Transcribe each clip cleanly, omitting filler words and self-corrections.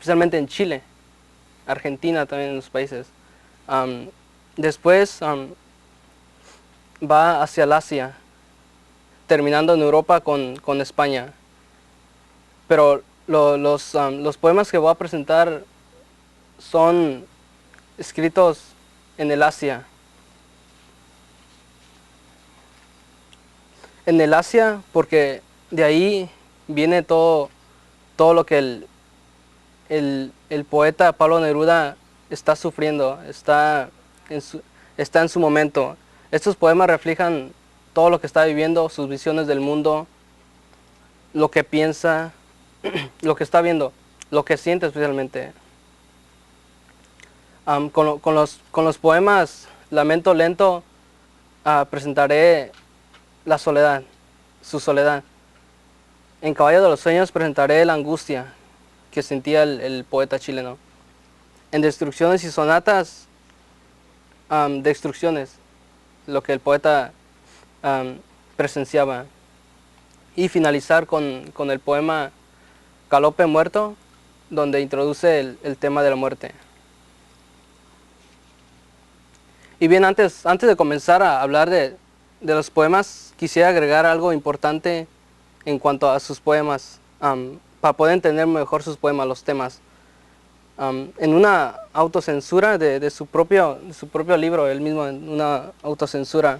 especialmente en Chile, Argentina también en los países. Después va hacia el Asia, terminando en Europa con España. Pero los poemas que voy a presentar son escritos en el Asia. En el Asia porque de ahí viene todo lo que el poeta Pablo Neruda está sufriendo, está en su momento. Estos poemas reflejan todo lo que está viviendo, sus visiones del mundo, lo que piensa, lo que está viendo, lo que siente especialmente. Con los poemas Lamento Lento presentaré la soledad, su soledad. En Caballo de los Sueños presentaré la angustia que sentía el poeta chileno. En Destrucciones y Sonatas, destrucciones, lo que el poeta presenciaba. Y finalizar con el poema Galope Muerto, donde introduce el tema de la muerte. Y bien, antes de comenzar a hablar de los poemas, quisiera agregar algo importante en cuanto a sus poemas, para poder entender mejor sus poemas, los temas. En una autocensura de su propio libro, él mismo en una autocensura,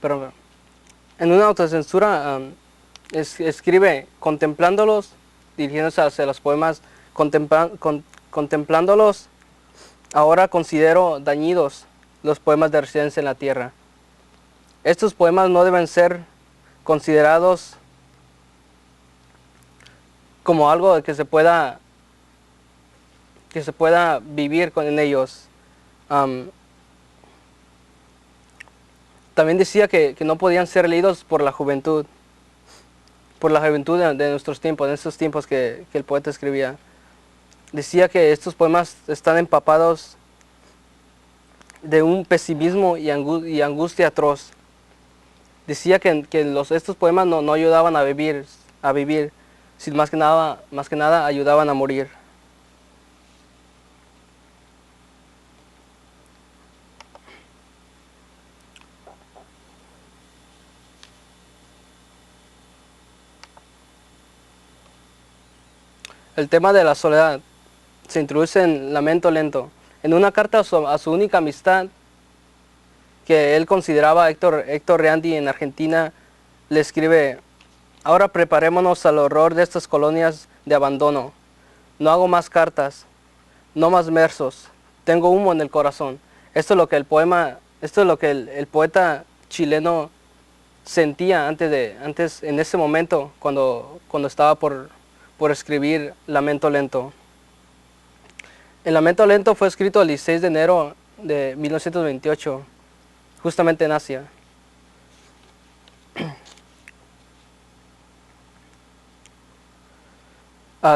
pero en una autocensura escribe contemplándolos, dirigiéndose hacia los poemas, contemplándolos, ahora considero dañidos los poemas de Residencia en la Tierra. Estos poemas no deben ser considerados como algo que se pueda vivir en ellos. También decía que no podían ser leídos por la juventud de nuestros tiempos, en estos tiempos que el poeta escribía. Decía que estos poemas están empapados de un pesimismo y angustia atroz. Decía que estos poemas no ayudaban a vivir, sino más que nada ayudaban a morir. El tema de la soledad se introduce en Lamento Lento, en una carta a su única amistad que él consideraba Héctor Reandi en Argentina. Le escribe: ahora preparémonos al horror de estas colonias de abandono. No hago más cartas, no más versos, tengo humo en el corazón. Esto es lo que el poeta chileno sentía antes en ese momento cuando estaba por escribir Lamento Lento. El Lamento Lento fue escrito el 16 de enero de 1928, justamente en Asia.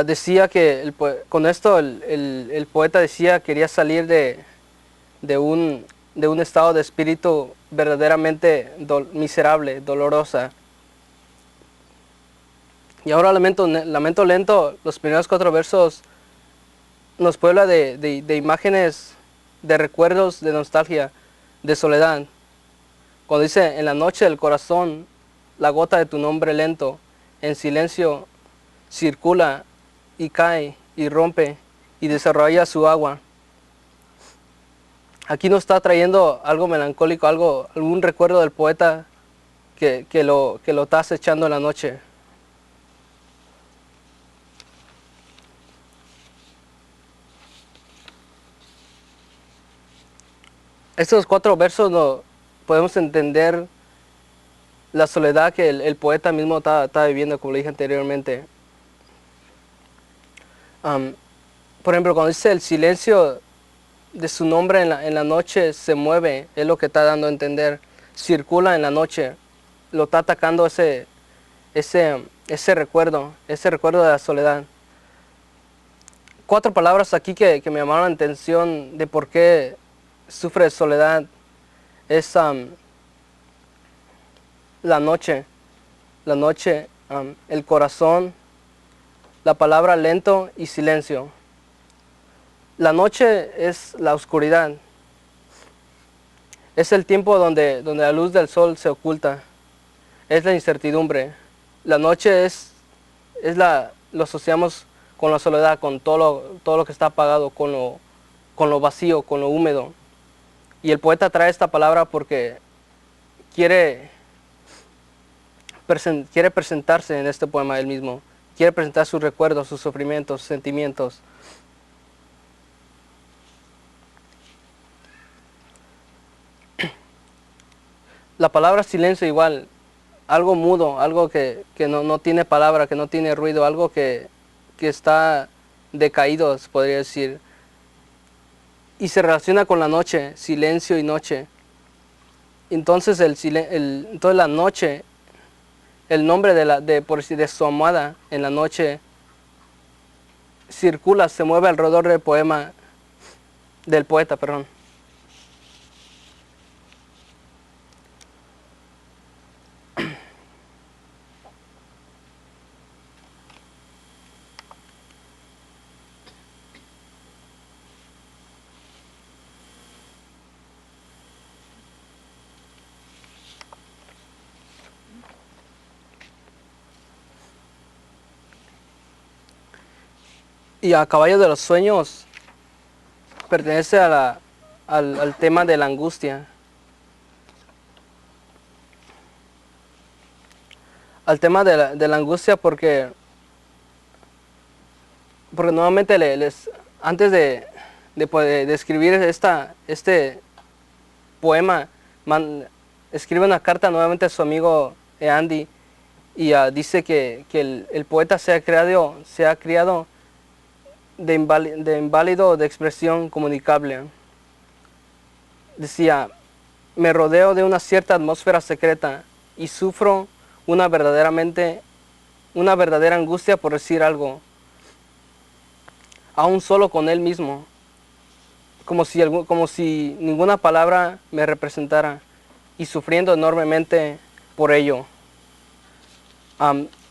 Decía que con esto el poeta decía que quería salir de un estado de espíritu verdaderamente miserable, dolorosa. Y ahora Lamento Lento, los primeros 4 versos nos puebla de imágenes, de recuerdos, de nostalgia, de soledad. Cuando dice: en la noche del corazón, la gota de tu nombre lento, en silencio, circula y cae y rompe y desarrolla su agua. Aquí nos está trayendo algo melancólico, algún recuerdo del poeta que lo está acechando en la noche. Estos 4 versos podemos entender la soledad que el poeta mismo está viviendo, como le dije anteriormente. Por ejemplo, cuando dice: el silencio de su nombre en la noche se mueve, es lo que está dando a entender. Circula en la noche, lo está atacando ese recuerdo de la soledad. 4 palabras aquí que me llamaron la atención de por qué sufre de soledad. Es la noche, el corazón, la palabra lento y silencio. La noche es la oscuridad. Es el tiempo donde la luz del sol se oculta. Es la incertidumbre. La noche lo asociamos con la soledad, con todo lo que está apagado, con lo vacío, con lo húmedo. Y el poeta trae esta palabra porque quiere presentarse en este poema él mismo. Quiere presentar sus recuerdos, sus sufrimientos, sus sentimientos. La palabra silencio igual, algo mudo, algo que no tiene palabra, que no tiene ruido, algo que está decaído, se podría decir. Y se relaciona con la noche, silencio y noche. Entonces, entonces la noche, el nombre de su amada en la noche circula, se mueve alrededor del poema, del poeta, perdón. Y a Caballo de los Sueños pertenece al tema de la angustia. Al tema de la angustia porque nuevamente antes de escribir este poema, escribe una carta nuevamente a su amigo Andy y dice que el poeta se ha criado de inválido de expresión comunicable. Decía, me rodeo de una cierta atmósfera secreta y sufro una verdadera angustia por decir algo, aún solo con él mismo, como si ninguna palabra me representara y sufriendo enormemente por ello.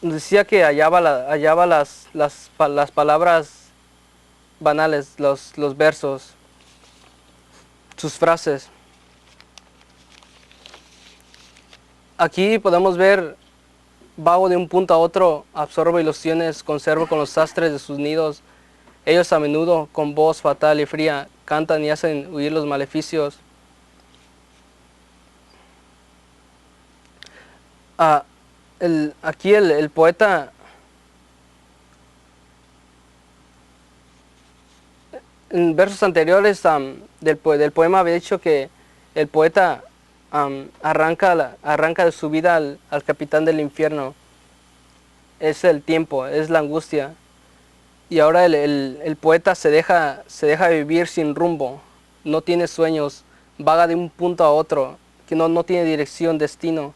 Decía que hallaba las palabras banales, los versos, sus frases. Aquí podemos ver, vago de un punto a otro, absorbo ilusiones, conservo con los sastres de sus nidos. Ellos a menudo, con voz fatal y fría, cantan y hacen huir los maleficios. Aquí el poeta en versos anteriores del poema había dicho que el poeta arranca de su vida al capitán del infierno. Es el tiempo, es la angustia. Y ahora el poeta se deja vivir sin rumbo, no tiene sueños, vaga de un punto a otro, que no tiene dirección, destino.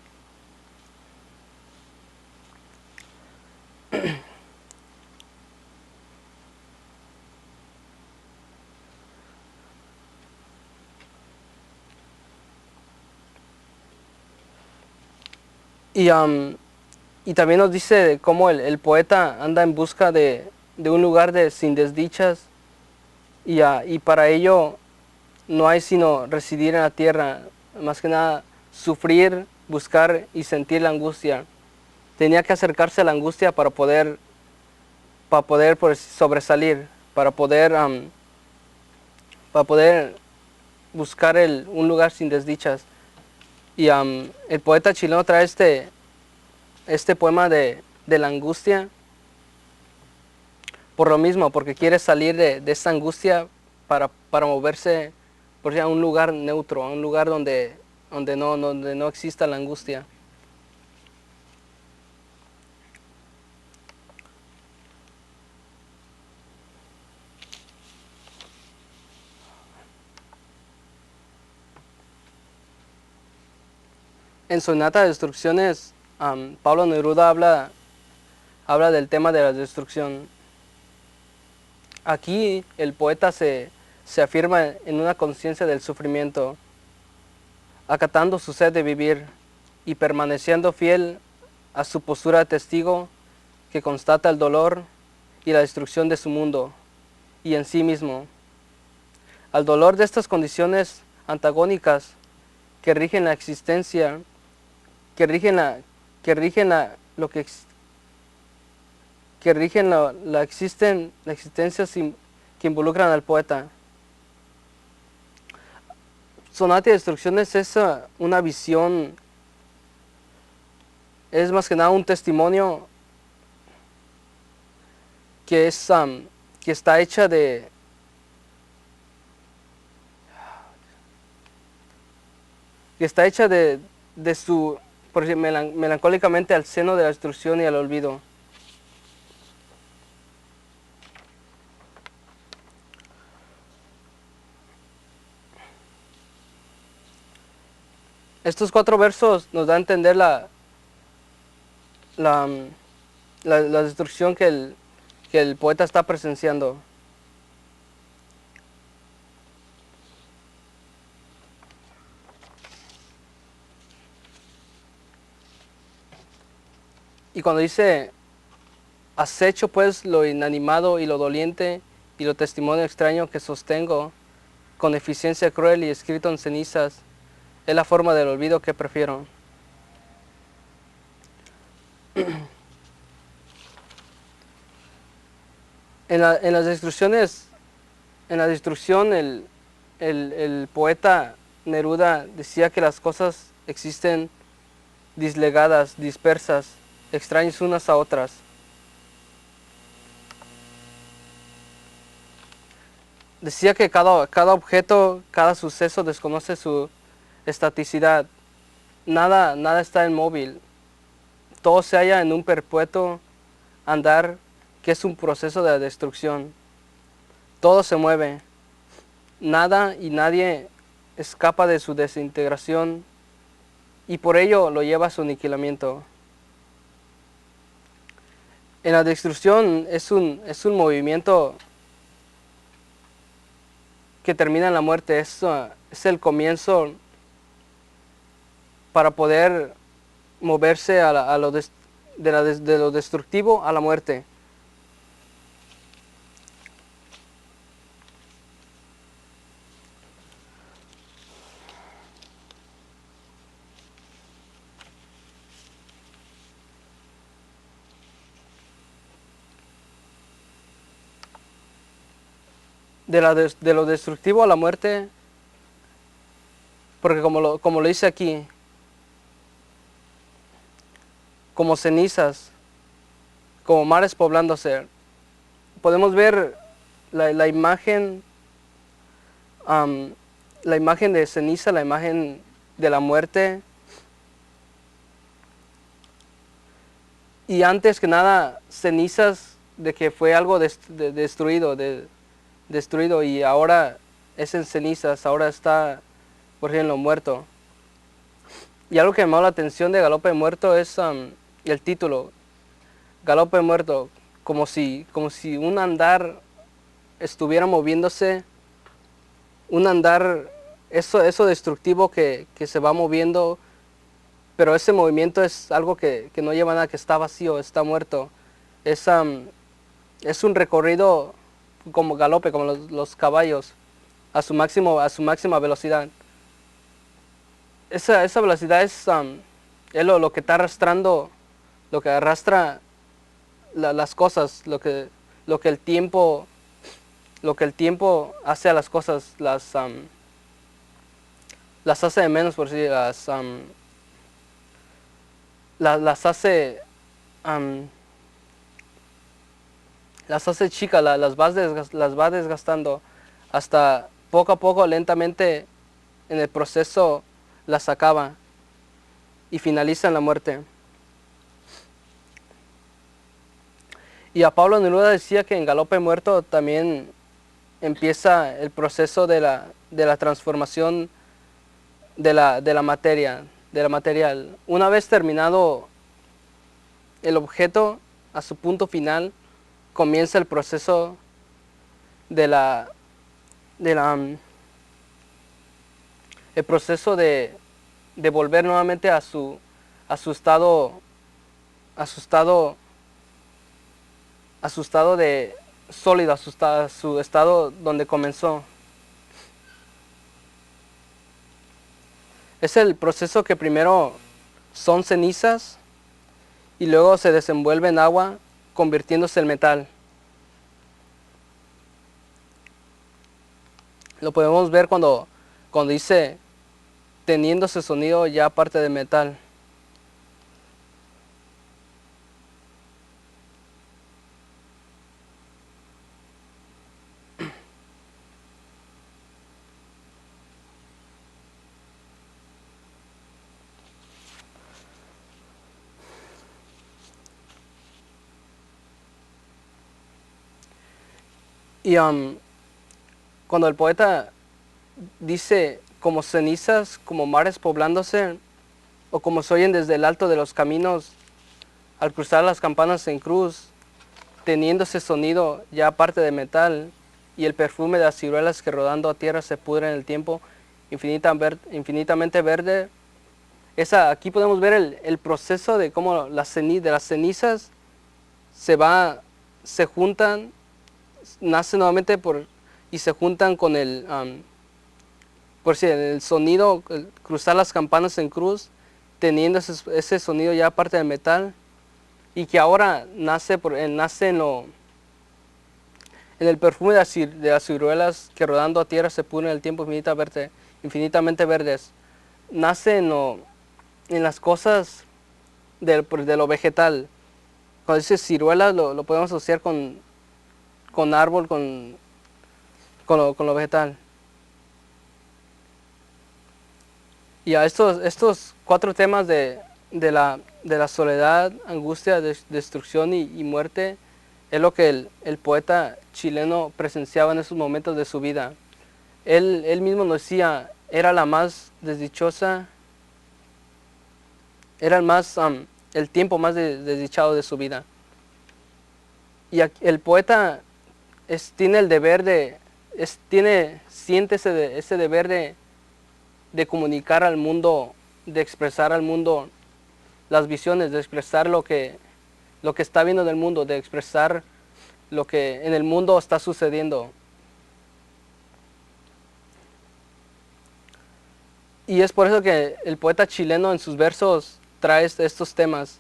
Y también nos dice cómo el poeta anda en busca de un lugar sin desdichas y para ello no hay sino residir en la tierra, más que nada sufrir, buscar y sentir la angustia. Tenía que acercarse a la angustia para poder pues, sobresalir, para poder buscar un lugar sin desdichas. Y el poeta chileno trae este poema de la angustia por lo mismo, porque quiere salir de esa angustia para moverse por a un lugar neutro, a un lugar donde no exista la angustia. En Sonata de Destrucciones, Pablo Neruda habla del tema de la destrucción. Aquí el poeta se afirma en una conciencia del sufrimiento, acatando su sed de vivir y permaneciendo fiel a su postura de testigo que constata el dolor y la destrucción de su mundo y en sí mismo. Al dolor de estas condiciones antagónicas que rigen la existencia, que rigen la, que rigen la, lo que, que rigen la existencia que involucran al poeta. Sonata y Destrucciones es una visión, es más que nada un testimonio que que está hecha de su, por decir, melancólicamente al seno de la destrucción y al olvido. Estos 4 versos nos da a entender la, la destrucción que el poeta está presenciando. Y cuando dice, acecho pues lo inanimado y lo doliente y lo testimonio extraño que sostengo, con eficiencia cruel y escrito en cenizas, es la forma del olvido que prefiero. En las destrucciones, en la destrucción el poeta Neruda decía que las cosas existen dislegadas, dispersas, extrañas unas a otras. Decía que cada objeto, cada suceso desconoce su estaticidad. Nada está inmóvil. Todo se halla en un perpetuo andar que es un proceso de destrucción. Todo se mueve. Nada y nadie escapa de su desintegración y por ello lo lleva a su aniquilamiento. En la destrucción es un movimiento que termina en la muerte, es el comienzo para poder moverse a lo de lo destructivo a la muerte. De lo destructivo a la muerte, porque como lo dice aquí, como cenizas, como mares poblándose, podemos ver la imagen, la imagen de ceniza, la imagen de la muerte. Y antes que nada, cenizas de que fue algo destruido y ahora es en cenizas, ahora está, por ejemplo, muerto. Y algo que me llamó la atención de Galope Muerto es el título, Galope Muerto, como si un andar estuviera moviéndose, un andar, eso destructivo que se va moviendo, pero ese movimiento es algo que no lleva nada, que está vacío, está muerto. Es un recorrido como galope, como los caballos, a su máxima velocidad. Esa velocidad es lo que está arrastrando, lo que arrastra las cosas, lo que el tiempo hace a las cosas, las hace de menos, por decir, las hace chicas, las va desgastando hasta poco a poco, lentamente, en el proceso las acaba y finaliza en la muerte. Y a Pablo Neruda decía que en Galope Muerto también empieza el proceso de la transformación de la materia, de la material. Una vez terminado el objeto a su punto final, comienza el proceso de la, de la, el proceso de volver nuevamente a su estado, a su estado, a su estado de sólido, a su estado donde comenzó. Es el proceso que primero son cenizas y luego se desenvuelve en agua, convirtiéndose en metal. Lo podemos ver cuando dice teniendo ese sonido ya parte de metal. Y cuando el poeta dice como cenizas, como mares poblándose, o como se oyen desde el alto de los caminos al cruzar las campanas en cruz, teniendo ese sonido ya parte de metal, y el perfume de las ciruelas que rodando a tierra se pudre en el tiempo infinitamente verde. Aquí podemos ver el proceso de cómo de las cenizas se juntan, nacen nuevamente y se juntan con por si el sonido, cruzar las campanas en cruz, teniendo ese sonido ya parte del metal, y que ahora nace en el perfume de las ciruelas que rodando a tierra se pudren en el tiempo infinitamente verdes. Nace en las cosas de lo vegetal. Cuando dice ciruelas lo podemos asociar con árbol, con lo vegetal. Y a estos cuatro temas de la soledad, angustia, destrucción y muerte, es lo que el poeta chileno presenciaba en esos momentos de su vida. Él mismo nos decía, era la más desdichosa, era el tiempo más desdichado de su vida. Y el poeta tiene el deber siente ese deber de comunicar al mundo, de expresar al mundo las visiones, de expresar lo que está viendo en el mundo, de expresar lo que en el mundo está sucediendo. Y es por eso que el poeta chileno en sus versos trae estos temas,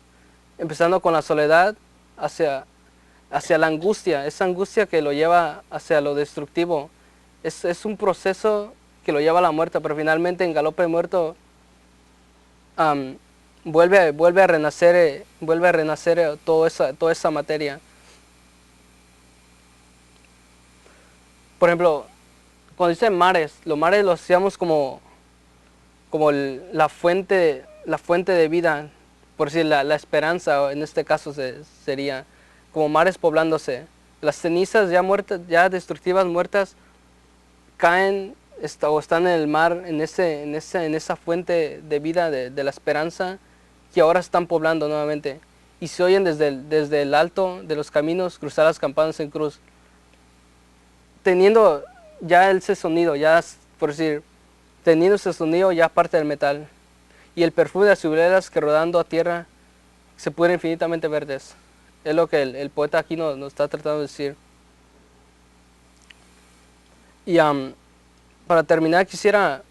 empezando con la soledad hacia la angustia, esa angustia que lo lleva hacia lo destructivo. Es un proceso que lo lleva a la muerte, pero finalmente en Galope Muerto vuelve a renacer toda esa materia. Por ejemplo, cuando dice mares, los mares los hacíamos como la fuente de vida, por decir la esperanza, en este caso sería como mares poblándose. Las cenizas ya muertas, ya destructivas, muertas, caen o están en el mar, en esa fuente de vida de la esperanza, que ahora están poblando nuevamente. Y se oyen desde el alto de los caminos cruzar las campanas en cruz, teniendo ya ese sonido, ya por decir, teniendo ese sonido ya parte del metal. Y el perfume de las ciruelas que rodando a tierra se pudren infinitamente verdes. Es lo que el poeta aquí nos está tratando de decir. Y para terminar quisiera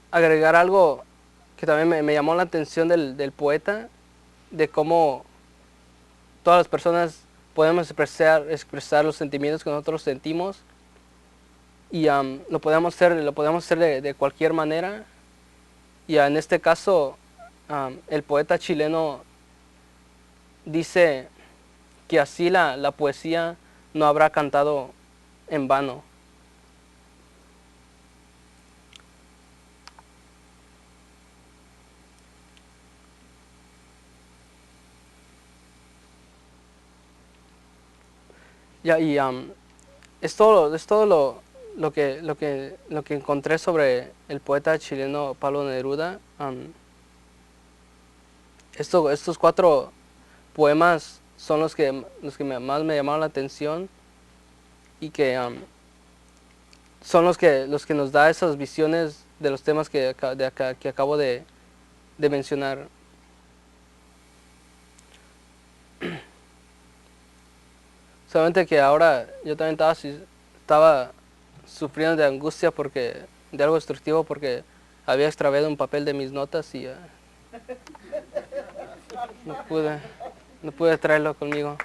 agregar algo que también me llamó la atención del poeta, de cómo todas las personas podemos expresar los sentimientos que nosotros sentimos, y lo podemos hacer de cualquier manera. Y en este caso el poeta chileno dice que así la poesía no habrá cantado en vano. Ya, y es todo lo que encontré sobre el poeta chileno Pablo Neruda. Estos cuatro poemas son los que más me llamaron la atención, y que son los que nos da esas visiones de los temas que acabo de mencionar. Solamente que ahora yo también estaba sufriendo de angustia de algo destructivo porque había extraviado un papel de mis notas y no pude traerlo conmigo.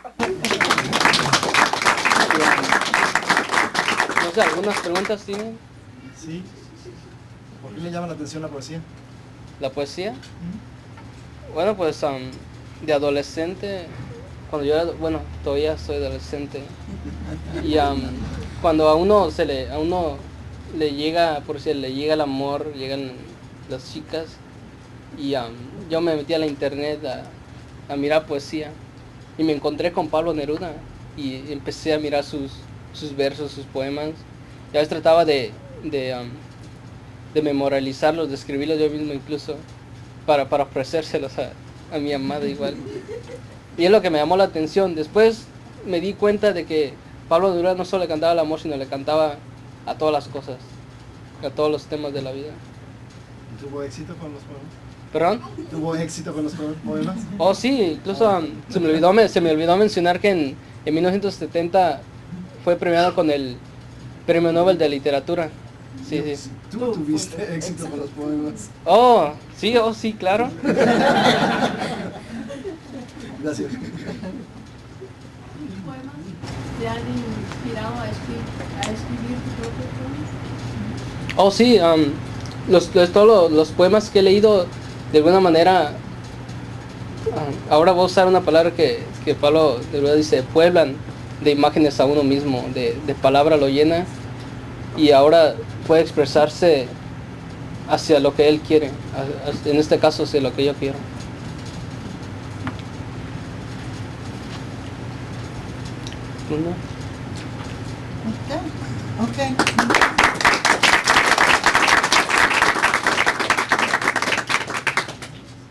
No sé, ¿algunas preguntas tienen? Sí. ¿Por qué le llama la atención la poesía? ¿La poesía? Bueno, pues de adolescente, cuando yo era, bueno, todavía soy adolescente, y cuando a uno le llega, por si le llega el amor, llegan las chicas, y yo me metí a la internet a mirar poesía, y me encontré con Pablo Neruda, y empecé a mirar sus versos, sus poemas, y a veces trataba de memorializarlos, de escribirlos yo mismo incluso, para ofrecérselos a mi amada igual. Y es lo que me llamó la atención. Después me di cuenta de que Pablo Neruda no solo le cantaba al amor, sino le cantaba a todas las cosas, a todos los temas de la vida. ¿Tuvo éxito con los poemas? ¿Perdón? ¿Tuvo éxito con los poemas? Oh, sí, incluso se me olvidó mencionar que en 1970 fue premiado con el Premio Nobel de Literatura. Sí, sí. ¿Tú tuviste éxito con los poemas? Oh, sí, claro. Gracias. ¿Los poemas te han inspirado a escribir tus propios poemas? Oh, sí, todos los poemas que he leído, de alguna manera, ahora voy a usar una palabra que Pablo de verdad dice, pueblan de imágenes a uno mismo, de palabra lo llena, y ahora puede expresarse hacia lo que él quiere, en este caso hacia lo que yo quiero. Okay.